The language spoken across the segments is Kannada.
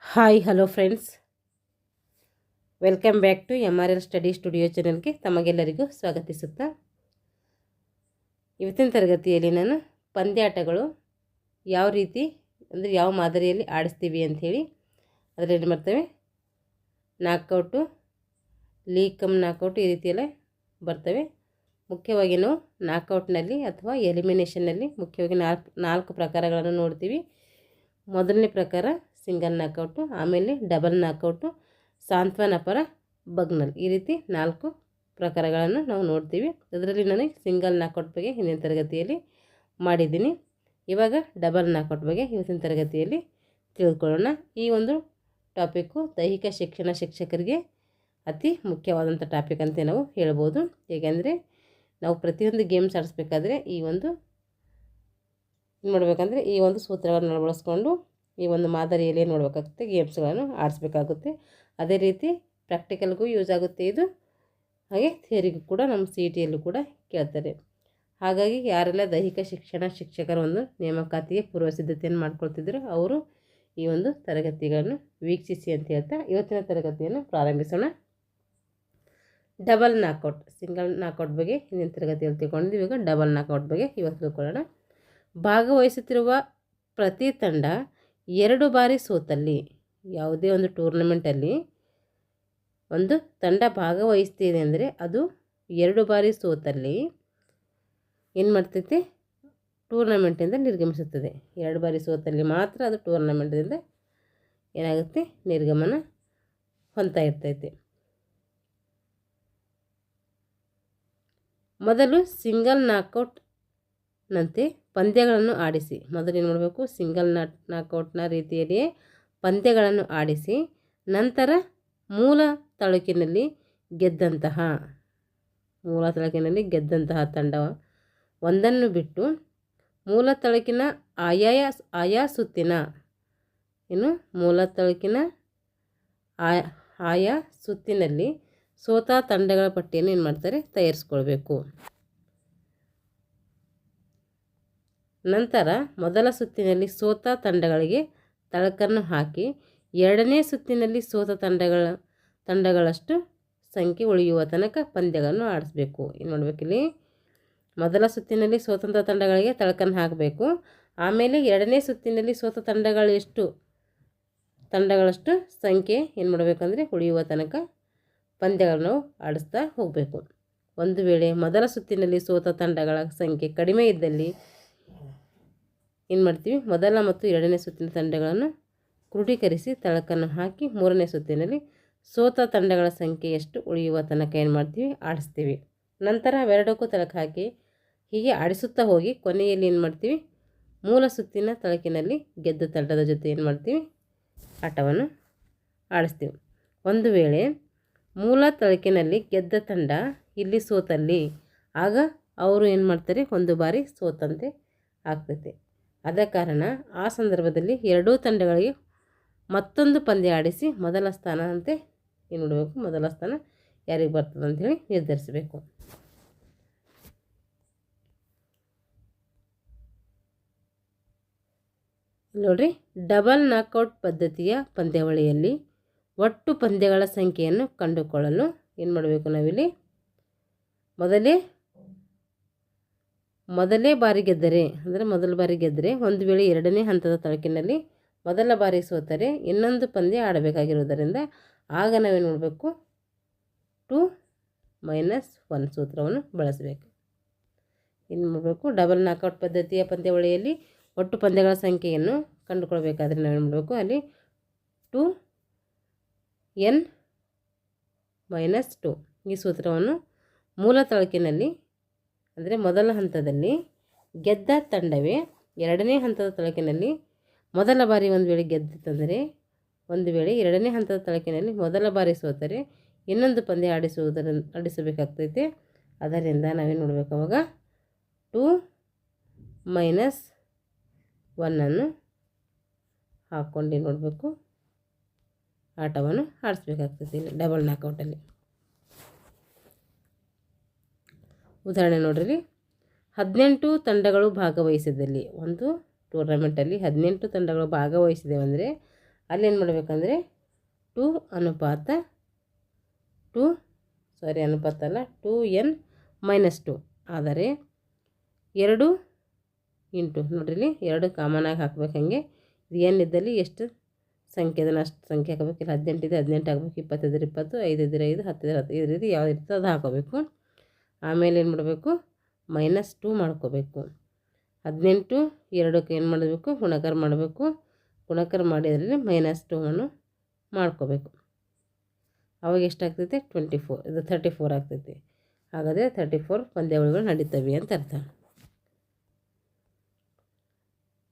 Hi hello friends, welcome back to MRL study studio ಚಾನಲ್ಗೆ ತಮಗೆಲ್ಲರಿಗೂ ಸ್ವಾಗತಿಸುತ್ತಾ ಇವತ್ತಿನ ತರಗತಿಯಲ್ಲಿ ನಾನು ಪಂದ್ಯಾಟಗಳು ಯಾವ ರೀತಿ ಅಂದರೆ ಯಾವ ಮಾದರಿಯಲ್ಲಿ ಆಡಿಸ್ತೀವಿ ಅಂಥೇಳಿ ಅದರಲ್ಲಿ ಬರ್ತವೆ. ನಾಕೌಟು, ಲೀಗ್ ಕಮ್ ನಾಕೌಟು ಈ ರೀತಿಯೆಲ್ಲ ಬರ್ತವೆ. ಮುಖ್ಯವಾಗಿ ನಾವು ನಾಕೌಟ್ನಲ್ಲಿ ಅಥವಾ ಎಲಿಮಿನೇಷನ್ನಲ್ಲಿ ಮುಖ್ಯವಾಗಿ ನಾಲ್ಕು ಪ್ರಕಾರಗಳನ್ನು ನೋಡ್ತೀವಿ. ಮೊದಲನೇ ಪ್ರಕಾರ ಸಿಂಗಲ್ ನಾಕೌಟು, ಆಮೇಲೆ ಡಬಲ್ ನಾಕೌಟು, ಸಾಂತ್ವನ ಪರ, ಬಗ್ನಲ್, ಈ ರೀತಿ 4 ಪ್ರಕಾರಗಳನ್ನು ನಾವು ನೋಡ್ತೀವಿ. ಅದರಲ್ಲಿ ನನಗೆ ಸಿಂಗಲ್ ನಾಕೌಟ್ ಬಗ್ಗೆ ಹಿಂದಿನ ತರಗತಿಯಲ್ಲಿ ಮಾಡಿದ್ದೀನಿ. ಇವಾಗ ಡಬಲ್ ನಾಕೌಟ್ ಬಗ್ಗೆ ಇವತ್ತಿನ ತರಗತಿಯಲ್ಲಿ ತಿಳ್ಕೊಳ್ಳೋಣ. ಈ ಒಂದು ಟಾಪಿಕ್ಕು ದೈಹಿಕ ಶಿಕ್ಷಣ ಶಿಕ್ಷಕರಿಗೆ ಅತಿ ಮುಖ್ಯವಾದಂಥ ಟಾಪಿಕ್ ಅಂತ ನಾವು ಹೇಳ್ಬೋದು. ಏಕೆಂದರೆ ನಾವು ಪ್ರತಿಯೊಂದು ಗೇಮ್ಸ್ ಆಡಿಸ್ಬೇಕಾದ್ರೆ ಈ ಒಂದು ಮಾಡಬೇಕಂದ್ರೆ ಈ ಒಂದು ಸೂತ್ರಗಳನ್ನು ಬಳಸ್ಕೊಂಡು ಈ ಒಂದು ಮಾದರಿಯಲ್ಲಿ ಏನು ಮಾಡಬೇಕಾಗುತ್ತೆ, ಗೇಮ್ಸ್ಗಳನ್ನು ಆಡಿಸ್ಬೇಕಾಗುತ್ತೆ. ಅದೇ ರೀತಿ ಪ್ರಾಕ್ಟಿಕಲ್ಗೂ ಯೂಸ್ ಆಗುತ್ತೆ ಇದು, ಹಾಗೆ ಥಿಯರಿಗೂ ಕೂಡ ನಮ್ಮ CETಯಲ್ಲೂ ಕೂಡ ಕೇಳ್ತಾರೆ. ಹಾಗಾಗಿ ಯಾರೆಲ್ಲ ದೈಹಿಕ ಶಿಕ್ಷಣ ಶಿಕ್ಷಕರ ಒಂದು ನೇಮಕಾತಿಗೆ ಪೂರ್ವ ಸಿದ್ಧತೆಯನ್ನು ಮಾಡ್ಕೊಳ್ತಿದ್ರು ಅವರು ಈ ಒಂದು ತರಗತಿಗಳನ್ನು ವೀಕ್ಷಿಸಿ ಅಂತ ಹೇಳ್ತಾ ಇವತ್ತಿನ ತರಗತಿಯನ್ನು ಪ್ರಾರಂಭಿಸೋಣ. ಡಬಲ್ ನಾಕೌಟ್, ಸಿಂಗಲ್ ನಾಕೌಟ್ ಬಗ್ಗೆ ಹಿಂದಿನ ತರಗತಿಯಲ್ಲಿ ತಿಳ್ಕೊಂಡಿದ್ದೀವಿ. ಇವಾಗ ಡಬಲ್ ನಾಕೌಟ್ ಬಗ್ಗೆ ಇವತ್ತು ತಿಳ್ಕೊಳ್ಳೋಣ. ಭಾಗವಹಿಸುತ್ತಿರುವ ಪ್ರತಿ ತಂಡ 2 ಬಾರಿ ಸೋತಲ್ಲಿ, ಯಾವುದೇ ಒಂದು ಟೂರ್ನಮೆಂಟಲ್ಲಿ ಒಂದು ತಂಡ ಭಾಗವಹಿಸ್ತಿದೆ ಅಂದರೆ ಅದು 2 ಬಾರಿ ಸೋತಲ್ಲಿ ಏನು ಮಾಡ್ತೈತೆ, ಟೂರ್ನಮೆಂಟಿಂದ ನಿರ್ಗಮಿಸುತ್ತದೆ. 2 ಬಾರಿ ಸೋತಲ್ಲಿ ಮಾತ್ರ ಅದು ಟೂರ್ನಮೆಂಟಿಂದ ಏನಾಗುತ್ತೆ, ನಿರ್ಗಮನ ಹೊಂದ್ತಾ ಇರ್ತೈತೆ. ಮೊದಲು ಸಿಂಗಲ್ ನಾಕೌಟ್ನಂತೆ ಪಂದ್ಯಗಳನ್ನು ಆಡಿಸಿ. ಮೊದಲು ಏನು ಮಾಡಬೇಕು, ಸಿಂಗಲ್ ನಾಕೌಟ್ನ ರೀತಿಯಲ್ಲಿಯೇ ಪಂದ್ಯಗಳನ್ನು ಆಡಿಸಿ ನಂತರ ಮೂಲ ತಳುಕಿನಲ್ಲಿ ಗೆದ್ದಂತಹ ತಂಡ ಒಂದನ್ನು ಬಿಟ್ಟು ಮೂಲ ತಳುಕಿನ ಆಯಾ ಸುತ್ತಿನ ಆಯಾ ಸುತ್ತಿನಲ್ಲಿ ಸೋತ ತಂಡಗಳ ಪಟ್ಟಿಯನ್ನು ಏನು ಮಾಡ್ತಾರೆ, ತಯಾರಿಸ್ಕೊಳ್ಬೇಕು. ನಂತರ ಮೊದಲ ಸುತ್ತಿನಲ್ಲಿ ಸೋತ ತಂಡಗಳಿಗೆ ತಳಕನ್ನು ಹಾಕಿ ಎರಡನೇ ಸುತ್ತಿನಲ್ಲಿ ಸೋತ ತಂಡಗಳಷ್ಟು ಸಂಖ್ಯೆ ಉಳಿಯುವ ತನಕ ಪಂದ್ಯಗಳನ್ನು ಆಡಿಸ್ಬೇಕು. ಏನು ಮಾಡಬೇಕಿಲ್ಲಿ, ಮೊದಲ ಸುತ್ತಿನಲ್ಲಿ ಸ್ವತಂತ್ರ ತಂಡಗಳಿಗೆ ತಳಕನ್ನು ಹಾಕಬೇಕು. ಆಮೇಲೆ ಎರಡನೇ ಸುತ್ತಿನಲ್ಲಿ ಸೋತ ತಂಡಗಳಷ್ಟು ಸಂಖ್ಯೆ ಏನು ಮಾಡಬೇಕಂದ್ರೆ ಉಳಿಯುವ ತನಕ ಪಂದ್ಯಗಳನ್ನು ಆಡಿಸ್ತಾ ಹೋಗಬೇಕು. ಒಂದು ವೇಳೆ ಮೊದಲ ಸುತ್ತಿನಲ್ಲಿ ಸೋತ ತಂಡಗಳ ಸಂಖ್ಯೆ ಕಡಿಮೆ ಇದ್ದಲ್ಲಿ ಏನು ಮಾಡ್ತೀವಿ, ಮೊದಲ ಮತ್ತು ಎರಡನೇ ಸುತ್ತಿನ ತಂಡಗಳನ್ನು ಕ್ರೋಢೀಕರಿಸಿ ತಳಕನ್ನು ಹಾಕಿ ಮೂರನೇ ಸುತ್ತಿನಲ್ಲಿ ಸೋತ ತಂಡಗಳ ಸಂಖ್ಯೆ ಎಷ್ಟು ಉಳಿಯುವ ತನಕ ಏನು ಮಾಡ್ತೀವಿ, ಆಡಿಸ್ತೀವಿ. ನಂತರ ಅವೆರಡಕ್ಕೂ ತಳಕ ಹಾಕಿ ಹೀಗೆ ಆಡಿಸುತ್ತಾ ಹೋಗಿ ಕೊನೆಯಲ್ಲಿ ಏನು ಮಾಡ್ತೀವಿ, ಮೂಲ ಸುತ್ತಿನ ತಳಕಿನಲ್ಲಿ ಗೆದ್ದ ತಂಡದ ಜೊತೆ ಏನು ಮಾಡ್ತೀವಿ, ಆಟವನ್ನು ಆಡಿಸ್ತೀವಿ. ಒಂದು ವೇಳೆ ಮೂಲ ತಳಕಿನಲ್ಲಿ ಗೆದ್ದ ತಂಡ ಇಲ್ಲಿ ಸೋತಲ್ಲಿ ಆಗ ಅವರು ಏನು ಮಾಡ್ತಾರೆ, ಒಂದು ಬಾರಿ ಸೋತಂತೆ ಆಗ್ತೈತೆ. ಆದ ಕಾರಣ ಆ ಸಂದರ್ಭದಲ್ಲಿ ಎರಡೂ ತಂಡಗಳಿಗೆ ಮತ್ತೊಂದು ಪಂದ್ಯ ಆಡಿಸಿ ಮೊದಲ ಸ್ಥಾನ ಅಂತೆ ಏನು ಮಾಡಬೇಕು, ಮೊದಲ ಸ್ಥಾನ ಯಾರಿಗೆ ಬರ್ತದೆ ಅಂಥೇಳಿ ನಿರ್ಧರಿಸಬೇಕು. ನೋಡ್ರಿ, ಡಬಲ್ ನಾಕೌಟ್ ಪದ್ಧತಿಯ ಪಂದ್ಯಾವಳಿಯಲ್ಲಿ ಒಟ್ಟು ಪಂದ್ಯಗಳ ಸಂಖ್ಯೆಯನ್ನು ಕಂಡುಕೊಳ್ಳಲು ಏನು ಮಾಡಬೇಕು, ನಾವಿಲ್ಲಿ ಮೊದಲ ಬಾರಿ ಗೆದ್ದರೆ ಒಂದು ವೇಳೆ ಎರಡನೇ ಹಂತದ ತಳಕಿನಲ್ಲಿ ಮೊದಲ ಬಾರಿ ಸೋತರೆ ಇನ್ನೊಂದು ಪಂದ್ಯ ಆಡಬೇಕಾಗಿರುವುದರಿಂದ ಆಗ ನಾವೇನು ಮಾಡಬೇಕು, 2-1 ಸೂತ್ರವನ್ನು ಬಳಸಬೇಕು. ಏನು ಮಾಡಬೇಕು, ಡಬಲ್ ನಾಕೌಟ್ ಪದ್ಧತಿಯ ಪಂದ್ಯಾವಳಿಯಲ್ಲಿ ಒಟ್ಟು ಪಂದ್ಯಗಳ ಸಂಖ್ಯೆಯನ್ನು ಕಂಡುಕೊಳ್ಬೇಕಾದ್ರೆ ನಾವೇನು ಮಾಡಬೇಕು, ಅಲ್ಲಿ 2n-2 ಈ ಸೂತ್ರವನ್ನು ಮೂಲ ತಳಕಿನಲ್ಲಿ ಅಂದರೆ ಮೊದಲ ಹಂತದಲ್ಲಿ ಗೆದ್ದ ತಂಡವೇ ಎರಡನೇ ಹಂತದ ತಳಕಿನಲ್ಲಿ ಮೊದಲ ಬಾರಿ ಒಂದು ವೇಳೆ ಗೆದ್ದಿತ್ತಂದರೆ, ಒಂದು ವೇಳೆ ಎರಡನೇ ಹಂತದ ತಳಕಿನಲ್ಲಿ ಮೊದಲ ಬಾರಿ ಸೋತರೆ ಇನ್ನೊಂದು ಪಂದ್ಯ ಆಡಿಸಬೇಕಾಗ್ತೈತೆ. ಅದರಿಂದ ನಾವೇನು ಮಾಡಬೇಕು, ಅವಾಗ 2-1 ಹಾಕ್ಕೊಂಡು ನೋಡಬೇಕು, ಆಟವನ್ನು ಆಡಿಸ್ಬೇಕಾಗ್ತೈತಿ ಡಬಲ್ ನಾಕೌಟಲ್ಲಿ. ಉದಾಹರಣೆ ನೋಡ್ರಿ, 18 ತಂಡಗಳು ಭಾಗವಹಿಸಿದಲ್ಲಿ, ಒಂದು ಟೂರ್ನಮೆಂಟಲ್ಲಿ 18 ತಂಡಗಳು ಭಾಗವಹಿಸಿದೆವು ಅಂದರೆ ಅಲ್ಲೇನು ಮಾಡಬೇಕಂದ್ರೆ 2 ಅನುಪಾತ 2n-2 ಆದರೆ 2 ಇಂಟು ನೋಡ್ರಿ 2 ಕಾಮನಾಗಿ ಹಾಕ್ಬೇಕು. ಹಾಗೆ n ಇದ್ದಲ್ಲಿ ಎಷ್ಟು ಸಂಖ್ಯೆ ಅದನ್ನು ಅಷ್ಟು ಸಂಖ್ಯೆ ಹಾಕಬೇಕು. ಇಲ್ಲಿ 18 ಇದೆ 18 ಹಾಕಬೇಕು, 20 ಇದ್ರೆ 20, 5 ಇದ್ರೆ 5, 10 ಇದ್ರೆ 10, ಈ ರೀತಿ ಯಾವ್ದು ಇರ್ತದೆ ಅದು ಹಾಕೋಬೇಕು. ಆಮೇಲೆ ಏನು ಮಾಡಬೇಕು, -2 ಮಾಡ್ಕೋಬೇಕು. 18 2ಕ್ಕೆ ಏನು ಮಾಡಬೇಕು, ಗುಣಾಕಾರ ಮಾಡಬೇಕು. ಗುಣಾಕಾರ ಮಾಡಿ ಅದರಲ್ಲಿ -2 ಮಾಡ್ಕೋಬೇಕು. ಅವಾಗ ಎಷ್ಟಾಗ್ತೈತೆ 24, ಇದು 34 ಆಗ್ತೈತಿ. ಹಾಗಾದರೆ 34 ಪಂದ್ಯಾವಳಿಗಳು ನಡೀತವೆ ಅಂತ ಅರ್ಥ.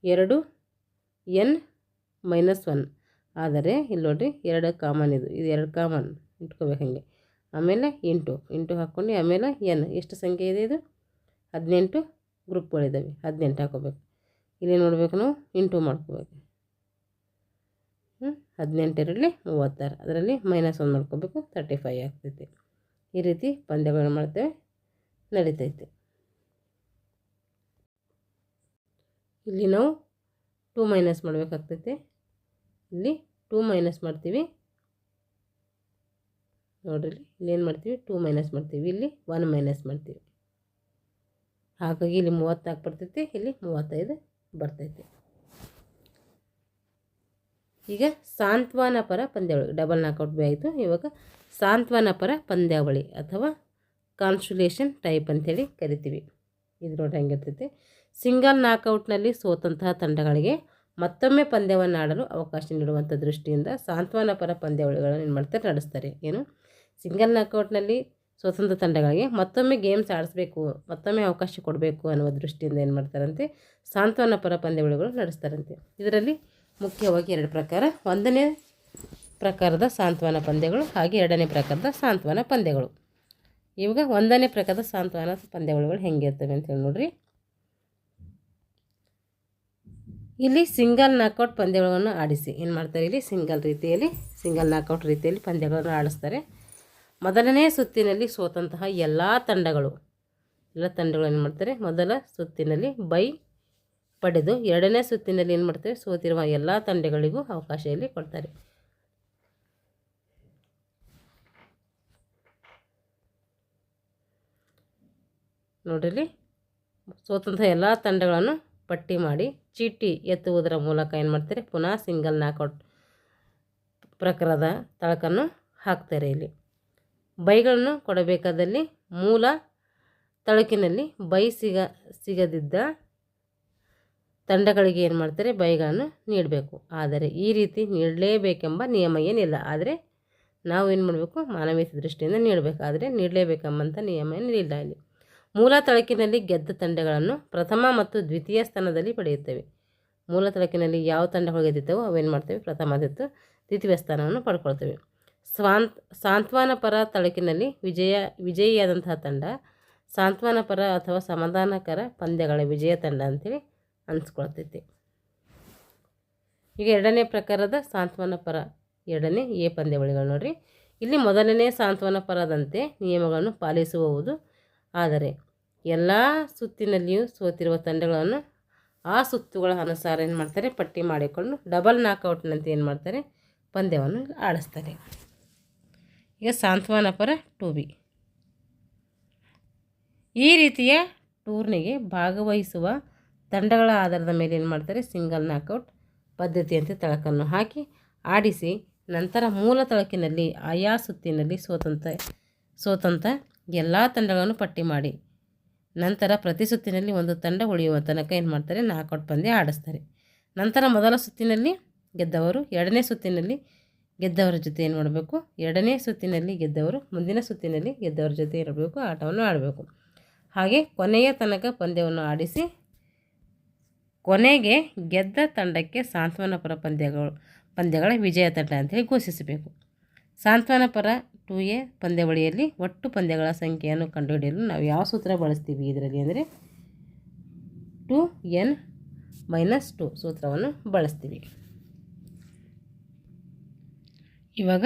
2n-1 ಆದರೆ ಇಲ್ಲಿ ನೋಡಿರಿ 2 ಕಾಮನ್, ಇದು 2 ಕಾಮನ್ ಇಟ್ಕೋಬೇಕು. ಹಾಗೆ ಆಮೇಲೆ ಇಂಟು ಹಾಕ್ಕೊಂಡು ಆಮೇಲೆ ಎಷ್ಟು ಸಂಖ್ಯೆ ಇದೆ, ಇದು 18 ಗ್ರೂಪ್ಗಳಿದ್ದಾವೆ, 18 ಹಾಕೋಬೇಕು. ಇಲ್ಲಿ ನೋಡಬೇಕು ನಾವು ಇಂಟು ಮಾಡ್ಕೋಬೇಕು. 18 2 36, ಅದರಲ್ಲಿ -1 ಮಾಡ್ಕೋಬೇಕು, 35 ಆಗ್ತೈತಿ. ಈ ರೀತಿ ಪಂದ್ಯಗಳನ್ನು ಮಾಡ್ತೇವೆ, ನಡೀತೈತೆ. ಇಲ್ಲಿ ನಾವು 2 ಮೈನಸ್ ಮಾಡಬೇಕಾಗ್ತೈತೆ. ಇಲ್ಲಿ 2 ಮೈನಸ್ ಮಾಡ್ತೀವಿ ನೋಡ್ರಿ. ಇಲ್ಲಿ ಏನು ಮಾಡ್ತೀವಿ, 2 ಮೈನಸ್ ಮಾಡ್ತೀವಿ, ಇಲ್ಲಿ 1 ಮೈನಸ್ ಮಾಡ್ತೀವಿ. ಹಾಗಾಗಿ ಇಲ್ಲಿ 34 ಬರ್ತೈತಿ, ಇಲ್ಲಿ 35 ಬರ್ತೈತಿ. ಈಗ ಸಾಂತ್ವನ ಪರ ಪಂದ್ಯಾವಳಿ, ಡಬಲ್ ನಾಕೌಟ್ ಬಿ ಆಯಿತು. ಇವಾಗ ಸಾಂತ್ವನ ಪರ ಪಂದ್ಯಾವಳಿ ಅಥವಾ ಕಾನ್ಸುಲೇಷನ್ ಟೈಪ್ ಅಂಥೇಳಿ ಕರಿತೀವಿ. ಇದು ನೋಡಿ ಹೆಂಗಿರ್ತೈತೆ. ಸಿಂಗಲ್ ನಾಕೌಟ್ನಲ್ಲಿ ಸೋತಂತಹ ತಂಡಗಳಿಗೆ ಮತ್ತೊಮ್ಮೆ ಪಂದ್ಯವನ್ನು ಆಡಲು ಅವಕಾಶ ನೀಡುವಂಥ ದೃಷ್ಟಿಯಿಂದ ಸಾಂತ್ವನ ಪರ ಪಂದ್ಯಾವಳಿಗಳನ್ನು ಏನು ಮಾಡ್ತಾರೆ, ನಡೆಸ್ತಾರೆ. ಏನು, ಸಿಂಗಲ್ ನಾಕೌಟ್ನಲ್ಲಿ ಸ್ವತಂತ್ರ ತಂಡಗಳಿಗೆ ಮತ್ತೊಮ್ಮೆ ಗೇಮ್ಸ್ ಆಡಿಸ್ಬೇಕು, ಮತ್ತೊಮ್ಮೆ ಅವಕಾಶ ಕೊಡಬೇಕು ಅನ್ನುವ ದೃಷ್ಟಿಯಿಂದ ಏನು ಮಾಡ್ತಾರಂತೆ, ಸಾಂತ್ವನ ಪರ ಪಂದ್ಯಾವಳಿಗಳು ನಡೆಸ್ತಾರಂತೆ. ಇದರಲ್ಲಿ ಮುಖ್ಯವಾಗಿ 2 ಪ್ರಕಾರ. 1ನೇ ಪ್ರಕಾರದ ಸಾಂತ್ವನ ಪಂದ್ಯಗಳು ಹಾಗೆ 2ನೇ ಪ್ರಕಾರದ ಸಾಂತ್ವನ ಪಂದ್ಯಗಳು. ಇವಾಗ 1ನೇ ಪ್ರಕಾರದ ಸಾಂತ್ವನ ಪಂದ್ಯಾವಳಿಗಳು ಹೆಂಗಿರ್ತವೆ ಅಂತೇಳಿ ನೋಡ್ರಿ. ಇಲ್ಲಿ ಸಿಂಗಲ್ ನಾಕೌಟ್ ಪಂದ್ಯಗಳನ್ನು ಆಡಿಸಿ ಏನು ಮಾಡ್ತಾರೆ, ಇಲ್ಲಿ ಸಿಂಗಲ್ ನಾಕೌಟ್ ರೀತಿಯಲ್ಲಿ ಪಂದ್ಯಗಳನ್ನು ಆಡಿಸ್ತಾರೆ. ಮೊದಲನೇ ಸುತ್ತಿನಲ್ಲಿ ಸೋತಂತಹ ಎಲ್ಲ ತಂಡಗಳು ಏನು ಮಾಡ್ತಾರೆ, ಮೊದಲ ಸುತ್ತಿನಲ್ಲಿ ಬೈ ಪಡೆದು 2ನೇ ಸುತ್ತಿನಲ್ಲಿ ಏನು ಮಾಡ್ತಾರೆ, ಸೋತಿರುವ ಎಲ್ಲ ತಂಡಗಳಿಗೂ ಅವಕಾಶ ಇಲ್ಲಿ ಕೊಡ್ತಾರೆ. ನೋಡ್ರಿ, ಸೋತಂತಹ ಎಲ್ಲ ತಂಡಗಳನ್ನು ಪಟ್ಟಿ ಮಾಡಿ ಚೀಟಿ ಎತ್ತುವುದರ ಮೂಲಕ ಏನು ಮಾಡ್ತಾರೆ, ಪುನಃ ಸಿಂಗಲ್ ನಾಕೌಟ್ ಪ್ರಕಾರದ ತಳಕನ್ನು ಹಾಕ್ತಾರೆ. ಇಲ್ಲಿ ಬೈಗಳನ್ನು ಕೊಡಬೇಕಾದಲ್ಲಿ ಮೂಲ ತಳಕಿನಲ್ಲಿ ಬೈ ಸಿಗದಿದ್ದ ತಂಡಗಳಿಗೆ ಏನು ಮಾಡ್ತಾರೆ, ಬೈಗಳನ್ನು ನೀಡಬೇಕು. ಆದರೆ ಈ ರೀತಿ ನೀಡಲೇಬೇಕೆಂಬ ನಿಯಮ ಏನಿಲ್ಲ. ಆದರೆ ನಾವು ಏನು ಮಾಡಬೇಕು, ಮಾನವೀಯತೆ ದೃಷ್ಟಿಯಿಂದ ನೀಡಬೇಕಾದ್ರೆ ನೀಡಲೇಬೇಕೆಂಬಂಥ ನಿಯಮ ಏನಿಲ್ಲ. ಇಲ್ಲಿ ಮೂಲ ತಳಕಿನಲ್ಲಿ ಗೆದ್ದ ತಂಡಗಳನ್ನು ಪ್ರಥಮ ಮತ್ತು ದ್ವಿತೀಯ ಸ್ಥಾನದಲ್ಲಿ ಪಡೆಯುತ್ತವೆ. ಮೂಲ ತಳಕಿನಲ್ಲಿ ಯಾವ ತಂಡಗಳು ಗೆದ್ದಿರ್ತವೋ ಅವೇನು ಮಾಡ್ತೇವೆ, ಪ್ರಥಮ ಮತ್ತು ದ್ವಿತೀಯ ಸ್ಥಾನವನ್ನು ಪಡ್ಕೊಳ್ತೇವೆ. ಸಾಂತ್ವನ ಪರ ತಳಕಿನಲ್ಲಿ ವಿಜಯಿಯಾದಂತಹ ತಂಡ ಸಾಂತ್ವನ ಪರ ಅಥವಾ ಸಮಾಧಾನಕರ ಪಂದ್ಯಗಳ ವಿಜಯ ತಂಡ ಅಂಥೇಳಿ ಅನಿಸ್ಕೊಳ್ತೈತಿ. ಈಗ 2ನೇ ಪ್ರಕಾರದ ಸಾಂತ್ವನ ಪರ 2ನೇ ಎ ಪಂದ್ಯಾವಳಿಗಳು ನೋಡ್ರಿ. ಇಲ್ಲಿ ಮೊದಲನೇ ಸಾಂತ್ವನ ಪರದಂತೆ ನಿಯಮಗಳನ್ನು ಪಾಲಿಸುವುದು. ಆದರೆ ಎಲ್ಲ ಸುತ್ತಿನಲ್ಲಿಯೂ ಸೋತಿರುವ ತಂಡಗಳನ್ನು ಆ ಸುತ್ತುಗಳ ಅನುಸಾರ ಏನು ಮಾಡ್ತಾರೆ, ಪಟ್ಟಿ ಮಾಡಿಕೊಂಡು ಡಬಲ್ ನಾಕೌಟ್ನಂತೆ ಏನು ಮಾಡ್ತಾರೆ, ಪಂದ್ಯವನ್ನು ಆಡಿಸ್ತಾರೆ. ಈಗ ಸಾಂತ್ವನ ಪರ 2B. ಈ ರೀತಿಯ ಟೂರ್ನಿಗೆ ಭಾಗವಹಿಸುವ ತಂಡಗಳ ಆಧಾರದ ಮೇಲೆ ಏನು ಮಾಡ್ತಾರೆ, ಸಿಂಗಲ್ ನಾಕೌಟ್ ಪದ್ಧತಿಯಂತೆ ತಳಕನ್ನು ಹಾಕಿ ಆಡಿಸಿ ನಂತರ ಮೂಲ ತಳಕಿನಲ್ಲಿ ಆಯಾ ಸುತ್ತಿನಲ್ಲಿ ಸೋತಂತ ಎಲ್ಲ ತಂಡಗಳನ್ನು ಪಟ್ಟಿ ಮಾಡಿ ನಂತರ ಪ್ರತಿ ಸುತ್ತಿನಲ್ಲಿ ಒಂದು ತಂಡ ಉಳಿಯುವ ತನಕ ಏನು ಮಾಡ್ತಾರೆ, ನಾಕೌಟ್ ಪಂದ್ಯ ಆಡಿಸ್ತಾರೆ. ನಂತರ ಮೊದಲ ಸುತ್ತಿನಲ್ಲಿ ಗೆದ್ದವರು 2ನೇ ಸುತ್ತಿನಲ್ಲಿ ಗೆದ್ದವರ ಜೊತೆ ಏನು ಮಾಡಬೇಕು, 2ನೇ ಸುತ್ತಿನಲ್ಲಿ ಗೆದ್ದವರು ಮುಂದಿನ ಸುತ್ತಿನಲ್ಲಿ ಗೆದ್ದವರ ಜೊತೆ ಇರಬೇಕು, ಆಟವನ್ನು ಆಡಬೇಕು. ಹಾಗೆ ಕೊನೆಯ ತನಕ ಪಂದ್ಯವನ್ನು ಆಡಿಸಿ ಕೊನೆಗೆ ಗೆದ್ದ ತಂಡಕ್ಕೆ ಸಾಂತ್ವನ ಪರ ಪಂದ್ಯಗಳ ವಿಜಯ ತಂಡ ಅಂತೇಳಿ ಘೋಷಿಸಬೇಕು. ಸಾಂತ್ವನ ಪರ 2A ಪಂದ್ಯಾವಳಿಯಲ್ಲಿ ಒಟ್ಟು ಪಂದ್ಯಗಳ ಸಂಖ್ಯೆಯನ್ನು ಕಂಡುಹಿಡಿಯಲು ನಾವು ಯಾವ ಸೂತ್ರ ಬಳಸ್ತೀವಿ ಇದರಲ್ಲಿ ಅಂದರೆ 2n-2 ಸೂತ್ರವನ್ನು ಬಳಸ್ತೀವಿ. ಇವಾಗ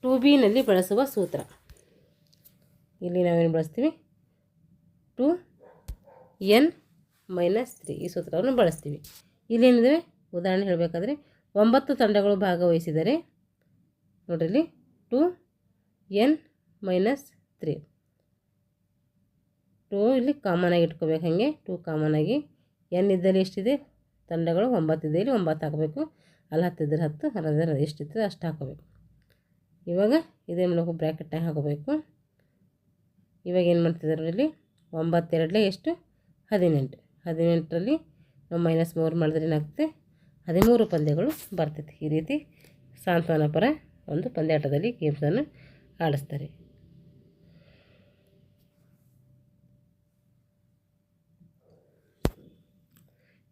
2Bನಲ್ಲಿ ಬಳಸುವ ಸೂತ್ರ ಇಲ್ಲಿ ನಾವೇನು ಬಳಸ್ತೀವಿ, 2n-3 ಈ ಸೂತ್ರವನ್ನು ಬಳಸ್ತೀವಿ. ಇಲ್ಲೇನಿದೆ ಉದಾಹರಣೆ ಹೇಳಬೇಕಾದ್ರೆ 9 ತಂಡಗಳು ಭಾಗವಹಿಸಿದರೆ ನೋಡಿರಿ 2n-3 2 ಇಲ್ಲಿ ಕಾಮನ್ ಆಗಿ ಇಟ್ಕೋಬೇಕು. ಹಾಗೆ 2 ಕಾಮನ್ ಆಗಿ n ಇದ್ದಲ್ಲಿ ಎಷ್ಟಿದೆ ತಂಡಗಳು 9 ಇದೆ, ಇಲ್ಲಿ 9 ಹಾಕಬೇಕು. ಅಲ್ಲಿ 10 ಇದ್ದರೆ 10, 10 ಎಷ್ಟಿರ್ತದೆ ಅಷ್ಟು ಹಾಕೋಬೇಕು. ಇವಾಗ ಇದೇ ಮಾಡಬೇಕು, ಬ್ರ್ಯಾಕೆಟ್ನಾಗ ಹಾಕೋಬೇಕು. ಇವಾಗ ಏನು ಮಾಡ್ತಿದ್ದಾರೆ ಇಲ್ಲಿ 9 2 ಎಷ್ಟು 18. 18ರಲ್ಲಿ ನಾವು -3 ಮಾಡಿದ್ರೆ ಏನಾಗ್ತದೆ 13 ಪಂದ್ಯಗಳು ಬರ್ತೈತಿ. ಈ ರೀತಿ ಸಾಂತ್ವನ ಪರ ಒಂದು ಪಂದ್ಯಾಟದಲ್ಲಿ ಗೇಮ್ಸನ್ನು ಆಡಿಸ್ತಾರೆ.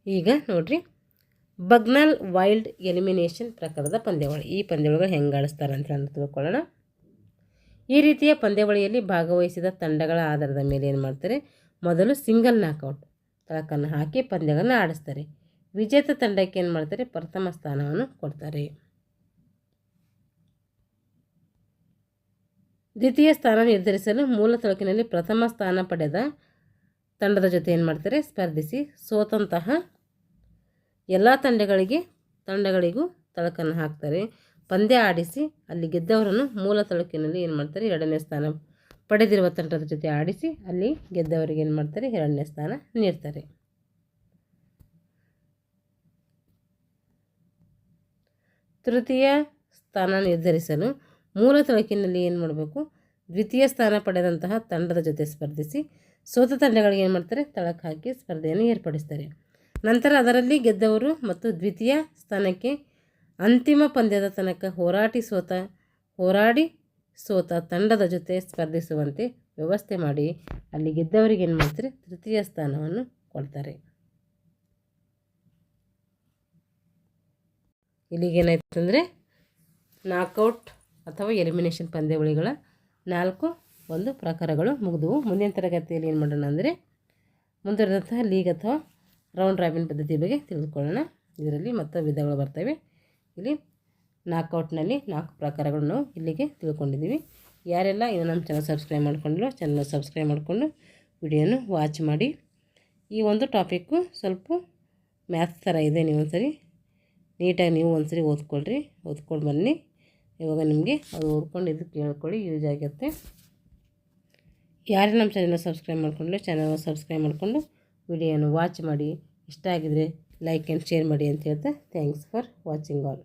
ಈಗ ನೋಡ್ರಿ ಬಗ್ನಲ್ ವೈಲ್ಡ್ ಎಲಿಮಿನೇಷನ್ ಪ್ರಕಾರದ ಪಂದ್ಯಾವಳಿ. ಈ ಪಂದ್ಯಾವಳಿಗಳು ಹೆಂಗೆ ಆಡಿಸ್ತಾರೆ ಅಂತ ತಿಳ್ಕೊಳ್ಳೋಣ. ಈ ರೀತಿಯ ಪಂದ್ಯಾವಳಿಯಲ್ಲಿ ಭಾಗವಹಿಸಿದ ತಂಡಗಳ ಆಧಾರದ ಮೇಲೆ ಏನು ಮಾಡ್ತಾರೆ, ಮೊದಲು ಸಿಂಗಲ್ ನಾಕೌಟ್ ತಳಕನ್ನು ಹಾಕಿ ಪಂದ್ಯಗಳನ್ನು ಆಡಿಸ್ತಾರೆ. ವಿಜೇತ ತಂಡಕ್ಕೆ ಏನು ಮಾಡ್ತಾರೆ, ಪ್ರಥಮ ಸ್ಥಾನವನ್ನು ಕೊಡ್ತಾರೆ. ದ್ವಿತೀಯ ಸ್ಥಾನ ನಿರ್ಧರಿಸಲು ಮೂಲ ತಳಕಿನಲ್ಲಿ ಪ್ರಥಮ ಸ್ಥಾನ ಪಡೆದ ತಂಡದ ಜೊತೆ ಏನು ಮಾಡ್ತಾರೆ, ಸ್ಪರ್ಧಿಸಿ ಸೋತಂತಹ ಎಲ್ಲ ತಂಡಗಳಿಗೂ ತಳಕನ್ನು ಹಾಕ್ತಾರೆ. ಪಂದ್ಯ ಆಡಿಸಿ ಅಲ್ಲಿ ಗೆದ್ದವರನ್ನು ಮೂಲ ತಳಕಿನಲ್ಲಿ ಏನು ಮಾಡ್ತಾರೆ, 2ನೇ ಸ್ಥಾನ ಪಡೆದಿರುವ ತಂಡದ ಜೊತೆ ಆಡಿಸಿ ಅಲ್ಲಿ ಗೆದ್ದವರಿಗೆ ಏನು ಮಾಡ್ತಾರೆ, 2ನೇ ಸ್ಥಾನ ನೀಡ್ತಾರೆ. ತೃತೀಯ ಸ್ಥಾನ ನಿರ್ಧರಿಸಲು ಮೂಲ ತಳಕಿನಲ್ಲಿ ಏನು ಮಾಡಬೇಕು, ದ್ವಿತೀಯ ಸ್ಥಾನ ಪಡೆದಂತಹ ತಂಡದ ಜೊತೆ ಸ್ಪರ್ಧಿಸಿ ಸೋತ ತಂಡಗಳಿಗೆ ಏನು ಮಾಡ್ತಾರೆ, ತಳಕು ಹಾಕಿ ಸ್ಪರ್ಧೆಯನ್ನು ಏರ್ಪಡಿಸ್ತಾರೆ. ನಂತರ ಅದರಲ್ಲಿ ಗೆದ್ದವರು ಮತ್ತು ದ್ವಿತೀಯ ಸ್ಥಾನಕ್ಕೆ ಅಂತಿಮ ಪಂದ್ಯದ ತನಕ ಹೋರಾಡಿ ಸೋತ ತಂಡದ ಜೊತೆ ಸ್ಪರ್ಧಿಸುವಂತೆ ವ್ಯವಸ್ಥೆ ಮಾಡಿ ಅಲ್ಲಿ ಗೆದ್ದವರಿಗೆ ಏನು ಮಾಡ್ತಾರೆ, ತೃತೀಯ ಸ್ಥಾನವನ್ನು ಕೊಡ್ತಾರೆ. ಇಲ್ಲಿಗೇನಾಯ್ತು ಅಂದರೆ ನಾಕೌಟ್ ಅಥವಾ ಎಲಿಮಿನೇಷನ್ ಪಂದ್ಯಾವಳಿಗಳ 4 ಪ್ರಕಾರಗಳು ಮುಗಿದವು. ಮುಂದಿನ ತರಗತಿಯಲ್ಲಿ ಏನು ಮಾಡೋಣ ಅಂದರೆ ಮುಂದುವರೆದಂತಹ ಲೀಗ್ ಅಥವಾ ರೌಂಡ್ ರಾಬಿನ್ ಪದ್ಧತಿ ಬಗ್ಗೆ ತಿಳಿದುಕೊಳ್ಳೋಣ. ಇದರಲ್ಲಿ ಮತ್ತು ವಿಧಗಳು ಬರ್ತವೆ. ಇಲ್ಲಿ ನಾಕೌಟ್ನಲ್ಲಿ 4 ಪ್ರಕಾರಗಳನ್ನು ನಾವು ಇಲ್ಲಿಗೆ ತಿಳ್ಕೊಂಡಿದ್ದೀವಿ. ಯಾರೆಲ್ಲ ಇನ್ನು ನಮ್ಮ ಚಾನಲ್ ಸಬ್ಸ್ಕ್ರೈಬ್ ಮಾಡ್ಕೊಂಡಿಲ್ಲ, ಚಾನಲ್ ಸಬ್ಸ್ಕ್ರೈಬ್ ಮಾಡಿಕೊಂಡು ವಿಡಿಯೋನ ವಾಚ್ ಮಾಡಿ. ಈ ಒಂದು ಟಾಪಿಕ್ಕು ಸ್ವಲ್ಪ ಮ್ಯಾಥ್ಸ್ ಥರ ಇದೆ. ನೀವು ಒಂದ್ಸರಿ ನೀಟಾಗಿ ನೀವು ಒಂದ್ಸರಿ ಓದ್ಕೊಂಡು ಬನ್ನಿ. ಇವಾಗ ನಿಮಗೆ ಅದು ಓದ್ಕೊಂಡು ಇದು ಕೇಳ್ಕೊಳ್ಳಿ, ಯೂಸ್ ಆಗುತ್ತೆ. ಯಾರು ನಮ್ಮ ಚಾನಲ್ನ ಸಬ್ಸ್ಕ್ರೈಬ್ ಮಾಡ್ಕೊಂಡಿಲ್ಲ, ಚಾನಲ್ನ ಸಬ್ಸ್ಕ್ರೈಬ್ ಮಾಡಿಕೊಂಡು ವಿಡಿಯೋನ ವಾಚ್ ಮಾಡಿ. ಇಷ್ಟ ಆಗಿದರೆ ಲೈಕ್ ಆ್ಯಂಡ್ ಶೇರ್ ಮಾಡಿ ಅಂತ ಹೇಳ್ತಾ ಥ್ಯಾಂಕ್ಸ್ ಫಾರ್ ವಾಚಿಂಗ್ ಆಲ್.